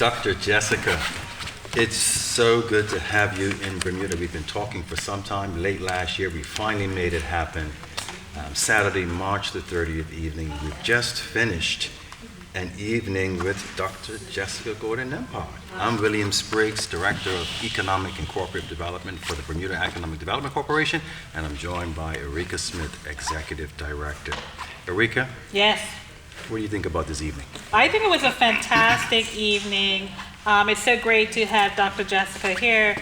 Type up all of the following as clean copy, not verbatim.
Dr. Jessica, it's so good to have you in Bermuda. We've been talking for some time. Late last year, we finally made it happen. Saturday, March the 30th evening, we've just finished an evening with Dr. Jessica Gordon-Nembhard. I'm William Spriggs, Director of Economic and Corporate Development for the Bermuda Economic Development Corporation, and I'm joined by Erika Smith, Executive Director. Erika? Yes. What do you think about this evening? I think it was a fantastic evening. It's so great to have Dr. Jessica here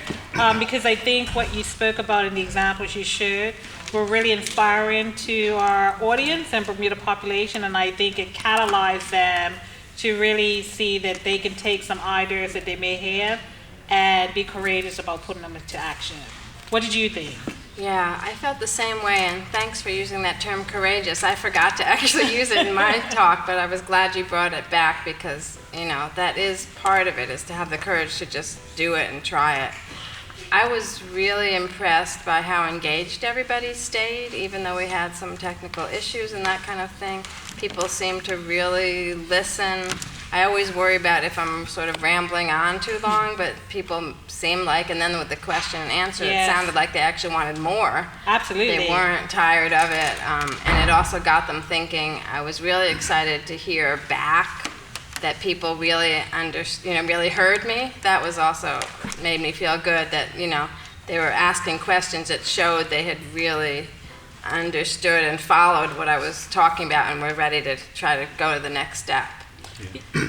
because I think what you spoke about in the examples you shared were really inspiring to our audience and Bermuda population, and I think it catalyzed them to really see that they can take some ideas that they may have and be courageous about putting them into action. What did you think? Yeah, I felt the same way, and thanks for using that term courageous. I forgot to actually use it in my talk, but I was glad you brought it back because, that is part of it, is to have the courage to just do it and try it. I was really impressed by how engaged everybody stayed, even though we had some technical issues and that kind of thing. People seemed to really listen. I always worry about if I'm sort of rambling on too long, but people seemed like, and then with the question and answer, Yes. It sounded like they actually wanted more. Absolutely. They weren't tired of it, and it also got them thinking. I was really excited to hear back that people really really heard me. That was also made me feel good that, they were asking questions that showed they had really understood and followed what I was talking about and were ready to try to go to the next step.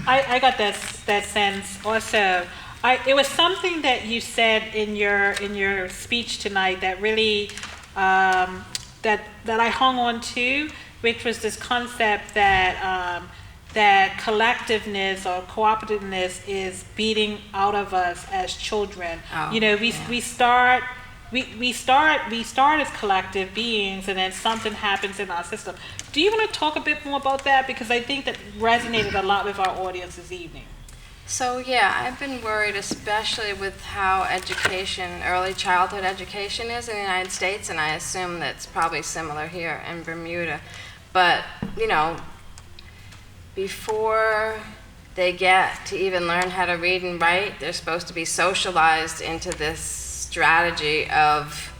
I got that sense also. It was something that you said in your speech tonight that really that I hung on to, which was this concept that that collectiveness or cooperativeness is beating out of us as children. We start as collective beings, and then something happens in our system. Do you want to talk a bit more about that? Because I think that resonated a lot with our audience this evening. So yeah, I've been worried especially with how early childhood education is in the United States, and I assume that's probably similar here in Bermuda. But, before they get to even learn how to read and write, they're supposed to be socialized into this strategy of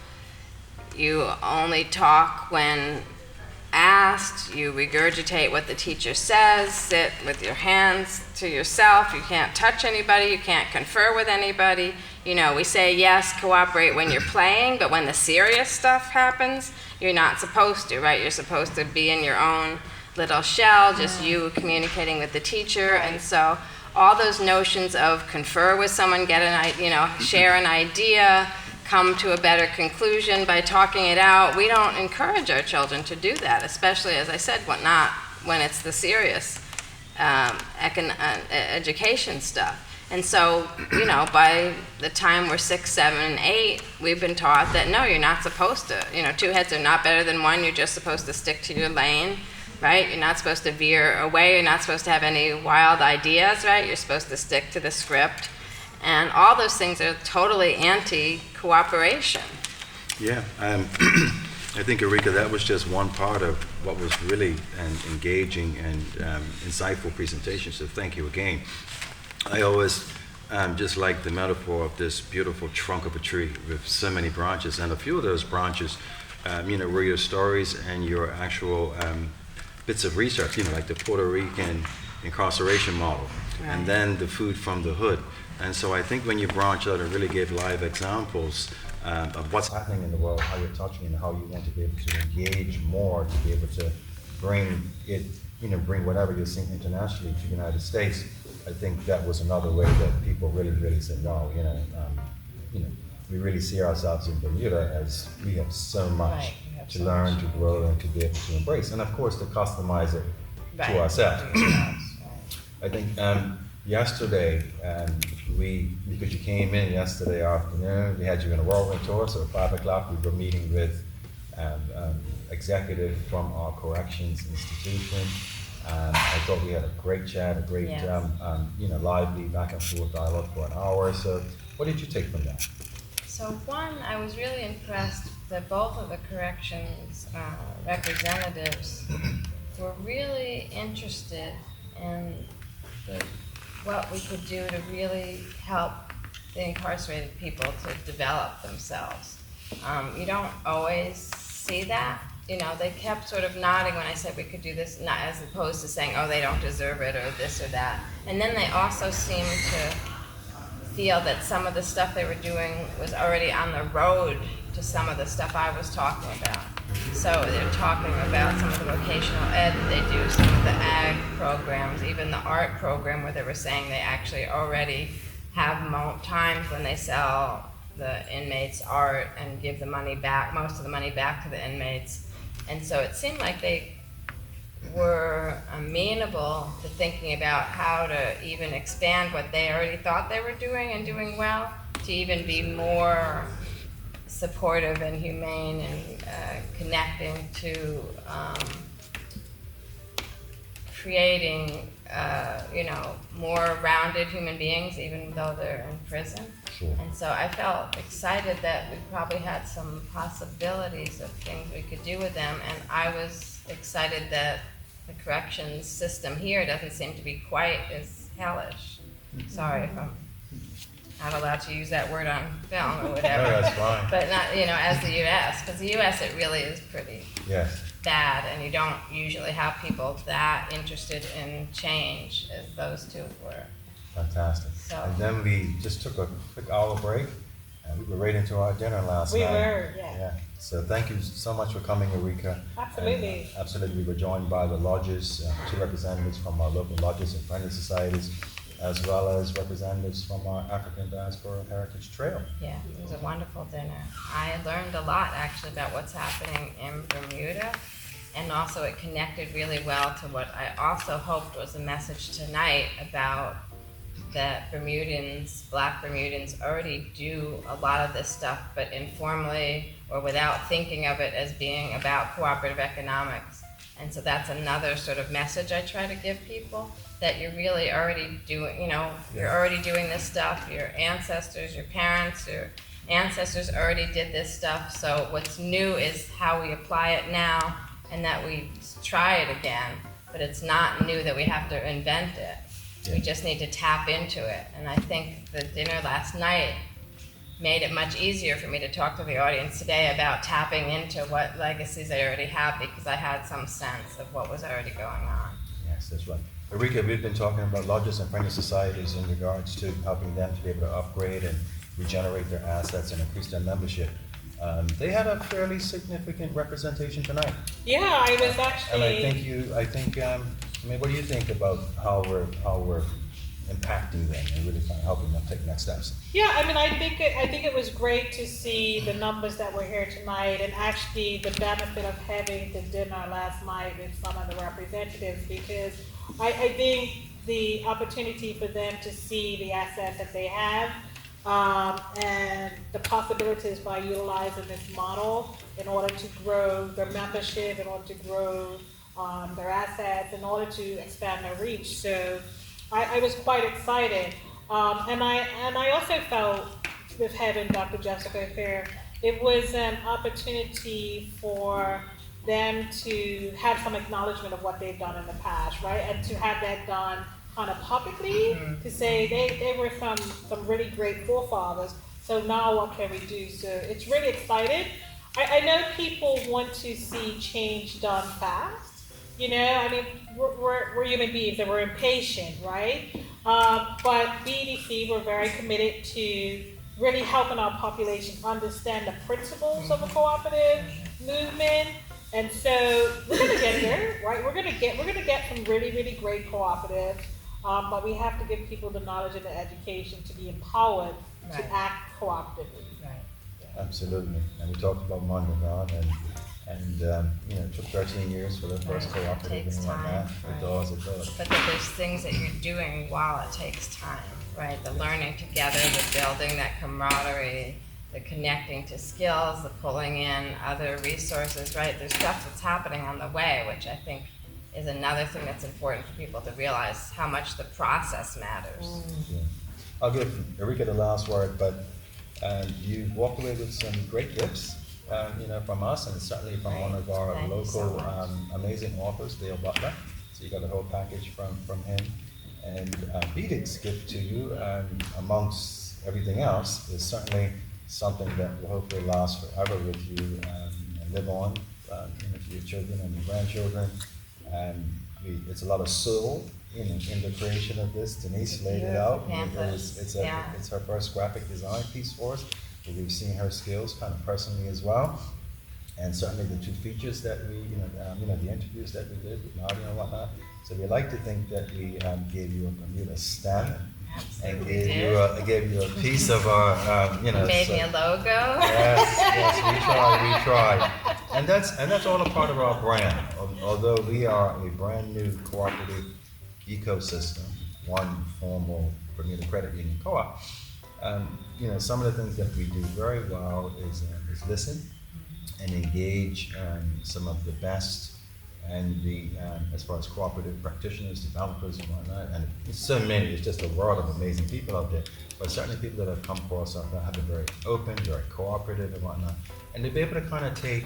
you only talk when asked, you regurgitate what the teacher says, sit with your hands to yourself, you can't touch anybody, you can't confer with anybody. We say yes, cooperate when you're playing, but when the serious stuff happens, you're not supposed to, right? You're supposed to be in your own little shell, just you communicating with the teacher. And so all those notions of confer with someone, share an idea, come to a better conclusion by talking it out. We don't encourage our children to do that, especially, as I said, when it's the serious education stuff. And so, by the time we're 6, 7, and 8, we've been taught that no, you're not supposed to. Two heads are not better than one. You're just supposed to stick to your lane, right? You're not supposed to veer away. You're not supposed to have any wild ideas, right? You're supposed to stick to the script. And all those things are totally anti-cooperation. Yeah, I think, Erika, that was just one part of what was really an engaging and insightful presentation, so thank you again. I always just like the metaphor of this beautiful trunk of a tree with so many branches, and a few of those branches, were your stories and your actual bits of research, like the Puerto Rican incarceration model, right. And then the food from the hood. And so I think when you branch out and really give live examples of what's happening in the world, how you're touching and how you want to be able to engage more, to be able to bring it, bring whatever you're seeing internationally to the United States, I think that was another way that people really, really said, wow, we really see ourselves in Bermuda as we have so much to learn, to grow, and to be able to embrace. And of course, to customize it to ourselves. I think yesterday, because you came in yesterday afternoon, we had you in a whirlwind tour, so at 5 o'clock we were meeting with executive from our corrections institution. I thought we had a great chat, a great, lively back and forth dialogue for an hour. So what did you take from that? So one, I was really impressed that both of the corrections representatives were really interested in the what we could do to really help the incarcerated people to develop themselves. You don't always see that. You know, they kept sort of nodding when I said we could do this, not as opposed to saying, oh, they don't deserve it or this or that. And then they also seemed to feel that some of the stuff they were doing was already on the road to some of the stuff I was talking about. So they're talking about some of the vocational ed that they do, some of the ag programs, even the art program where they were saying they actually already have times when they sell the inmates art and give the money back, most of the money back to the inmates. And so it seemed like they were amenable to thinking about how to even expand what they already thought they were doing and doing well, to even be more supportive and humane and connecting to creating more rounded human beings, even though they're in prison. Sure. And so I felt excited that we probably had some possibilities of things we could do with them, and I was excited that the corrections system here doesn't seem to be quite as hellish. Sorry if I'm not allowed to use that word on film or whatever. No, that's fine. But not, as the U.S., because the U.S. it really is pretty Yes. bad, and you don't usually have people that interested in change as those two were. Fantastic. So- And then we just took a quick hour break, and we were right into our dinner last We night. were, yeah. Yeah. So thank you so much for coming, Eureka. Absolutely. And, absolutely. We were joined by the lodges, two representatives from our local lodges and friendly societies, as well as representatives from our African Diaspora Heritage Trail. Yeah, it was a wonderful dinner. I learned a lot actually about what's happening in Bermuda, and also it connected really well to what I also hoped was a message tonight about that Bermudans, Black Bermudans already do a lot of this stuff, but informally or without thinking of it as being about cooperative economics. And so that's another sort of message I try to give people, that you're really already doing, you're already doing this stuff. Your ancestors, your parents, your ancestors already did this stuff. So what's new is how we apply it now, and that we try it again. But it's not new that we have to invent it. Yeah. We just need to tap into it. And I think the dinner last night made it much easier for me to talk to the audience today about tapping into what legacies I already have, because I had some sense of what was already going on. Yes, that's right. Eureka, we've been talking about lodges and friendly societies in regards to helping them to be able to upgrade and regenerate their assets and increase their membership. They had a fairly significant representation tonight. Yeah, I was And actually. what do you think about how we're impacting them and really kind of helping them take next steps? Yeah, I think it was great to see the numbers that were here tonight, and actually the benefit of having the dinner last night with some of the representatives, because I think the opportunity for them to see the assets that they have, and the possibilities by utilizing this model in order to grow their membership, in order to grow their assets, in order to expand their reach. So I was quite excited, and I also felt with having Dr. Jessica here, it was an opportunity for them to have some acknowledgement of what they've done in the past, right? And to have that done kind of publicly, to say they were some really great forefathers. So now what can we do? So it's really exciting. I know people want to see change done fast. We're human beings and we're impatient, right? But BEDC, we're very committed to really helping our population understand the principles of a cooperative movement. And so we're gonna get there, right? We're gonna get some really, really great cooperatives, but we have to give people the knowledge and the education to be empowered to act cooperatively. Right. Absolutely. And we talked about Gordon-Nembhard, and it took 13 years for the first Right. cooperative Takes and whatnot. time, It right. does. But that there's things that you're doing while it takes time, right? The learning together, the building that camaraderie, the connecting to skills, the pulling in other resources, right? There's stuff that's happening on the way, which I think is another thing that's important for people to realize how much the process matters. Yeah. I'll give Eureka the last word, but you walked away with some great gifts, from us, and certainly from one of our Thank you so local much. amazing authors, Dale Butler. So you got the whole package from him. And BEDC's gift to you, amongst everything else, is certainly something that will hopefully last forever with you and live on for your children and your grandchildren. It's a lot of soul in the creation of this. Denise laid it out. It's her first graphic design piece for us. But we've seen her skills kind of personally as well. And certainly the two features that we, the interviews that we did with Nadia and whatnot. So we like to think that we gave you a Bermuda stamp and gave you a piece of our, Made me a logo. Yes, we tried. And that's all a part of our brand. Although we are a brand new cooperative ecosystem, one formal Bermuda Credit Union co-op. Some of the things that we do very well is listen and engage some of the best and the as far as cooperative practitioners, developers, and whatnot. And it's so many. It's just a world of amazing people out there. But certainly people that have come across that have been very open, very cooperative, and whatnot. And to be able to kind of take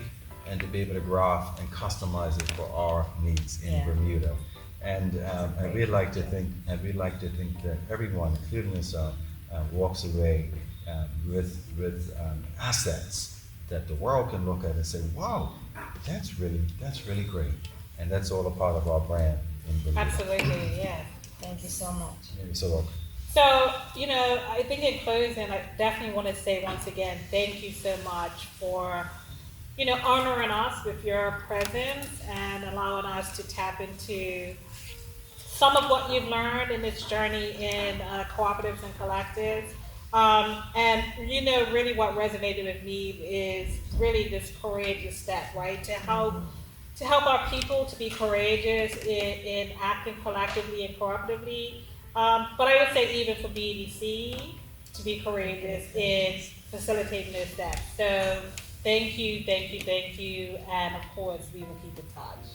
and to be able to graft and customize it for our needs in Bermuda. And we'd like to think that everyone, including yourself, walks away with assets that the world can look at and say, wow, that's really great. And that's all a part of our brand in Bermuda. Absolutely, yes. Thank you so much. Yeah, you're so welcome. So, I think in closing, I definitely want to say once again, thank you so much for, honoring us with your presence and allowing us to tap into some of what you've learned in this journey in cooperatives and collectives. And really what resonated with me is really this courageous step, right? To help our people to be courageous in acting collectively and cooperatively. But I would say even for BEDC to be courageous in facilitating those steps. So thank you. And of course, we will keep in touch.